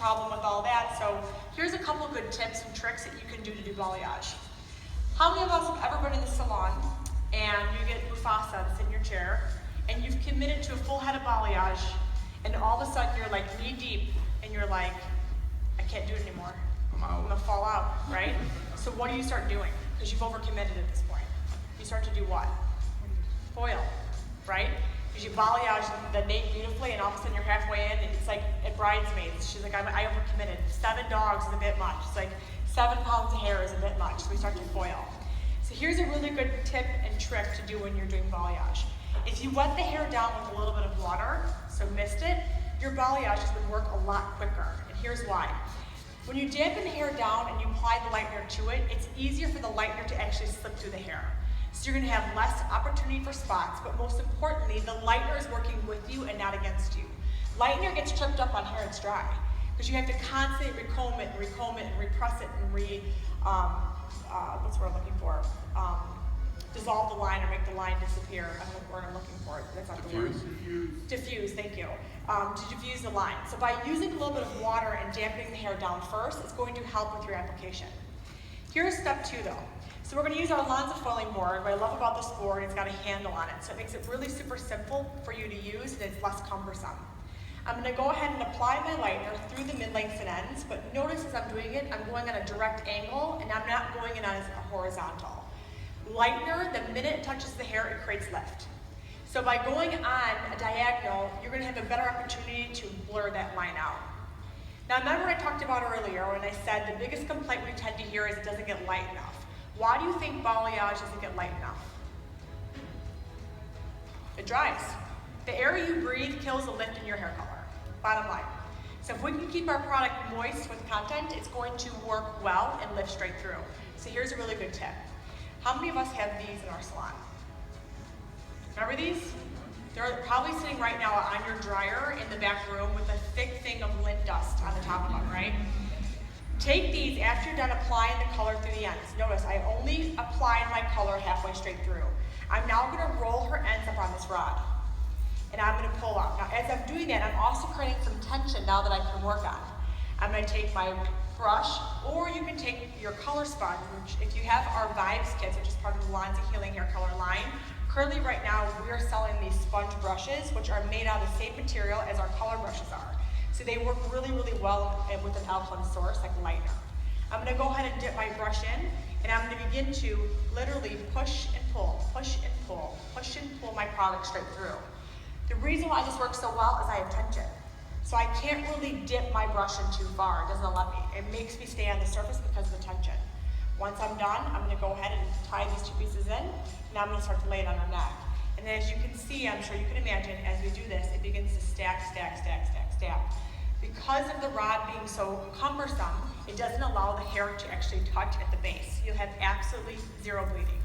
problem with all that. So here's a couple good tips and tricks that you can do to do balayage. How many of us have ever been in the salon and you get Mufasa that's in your chair and you've committed to a full head of balayage and all of a sudden you're like knee deep and you're like, I can't do it anymore. I'm gonna fall out, right? So what do you start doing? Because you've overcommitted at this point. You start to do what? Foil, right? Because you balayage the nape beautifully and all of a sudden you're halfway in and it's like at Bridesmaids. She's like, I overcommitted. 7 dogs is a bit much. It's like 7 pounds of hair is a bit much. So we start to foil. So here's a really good tip and trick to do when you're doing balayage. If you wet the hair down with a little bit of water, so mist it, your balayage is gonna work a lot quicker. And here's why. When you dampen the hair down and you apply the lightener to it, it's easier for the lightener to actually slip through the hair. So you're gonna have less opportunity for spots, but most importantly, the lightener is working with you and not against you. Lightener gets tripped up on hair that's dry, because you have to constantly recomb it and repress it and what's the word I'm looking for? Dissolve the line or make the line disappear. I don't know what word I'm looking for. That's not the word. Diffuse, thank you. To diffuse the line. So by using a little bit of water and dampening the hair down first, it's going to help with your application. Here's step 2 though. So we're going to use our ANZA foiling board. What I love about this board, it's got a handle on it. So it makes it really super simple for you to use and it's less cumbersome. I'm going to go ahead and apply my lightener through the mid-lengths and ends, but notice as I'm doing it, I'm going at a direct angle and I'm not going in as a horizontal. Lightener, the minute it touches the hair, it creates lift. So by going on a diagonal, you're going to have a better opportunity to blur that line out. Now remember I talked about earlier when I said the biggest complaint we tend to hear is it doesn't get light enough. Why do you think balayage doesn't get light enough? It dries. The air you breathe kills the lift in your hair color, bottom line. So if we can keep our product moist with content, it's going to work well and lift straight through. So here's a really good tip. How many of us have these in our salon? Remember these? They're probably sitting right now on your dryer in the back room with a thick thing of lint dust on the top of them, right? Take these after you're done applying the color through the ends. Notice I only applied my color halfway straight through. I'm now going to roll her ends up on this rod. And I'm going to pull up. Now as I'm doing that, I'm also creating some tension now that I can work on. I'm going to take my brush, or you can take your color sponge, which if you have our Vibes kits, which is part of the Lines of Healing Hair Color line, currently right now we are selling these sponge brushes, which are made out of the same material as our color brushes are. So they work really, really well with an alkaline source like lightener. I'm going to go ahead and dip my brush in, and I'm going to begin to literally push and pull, push and pull, push and pull my product straight through. The reason why this works so well is I have tension. So I can't really dip my brush in too far. It doesn't let me. It makes me stay on the surface because of the tension. Once I'm done, I'm going to go ahead and tie these 2 pieces in, and I'm going to start to lay it on her neck. And then as you can see, I'm sure you can imagine, as we do this, it begins to stack, stack, stack, stack, stack. Because of the rod being so cumbersome, it doesn't allow the hair to actually touch at the base. You'll have absolutely 0 bleeding.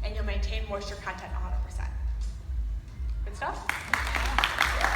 And you'll maintain moisture content 100%. Good stuff?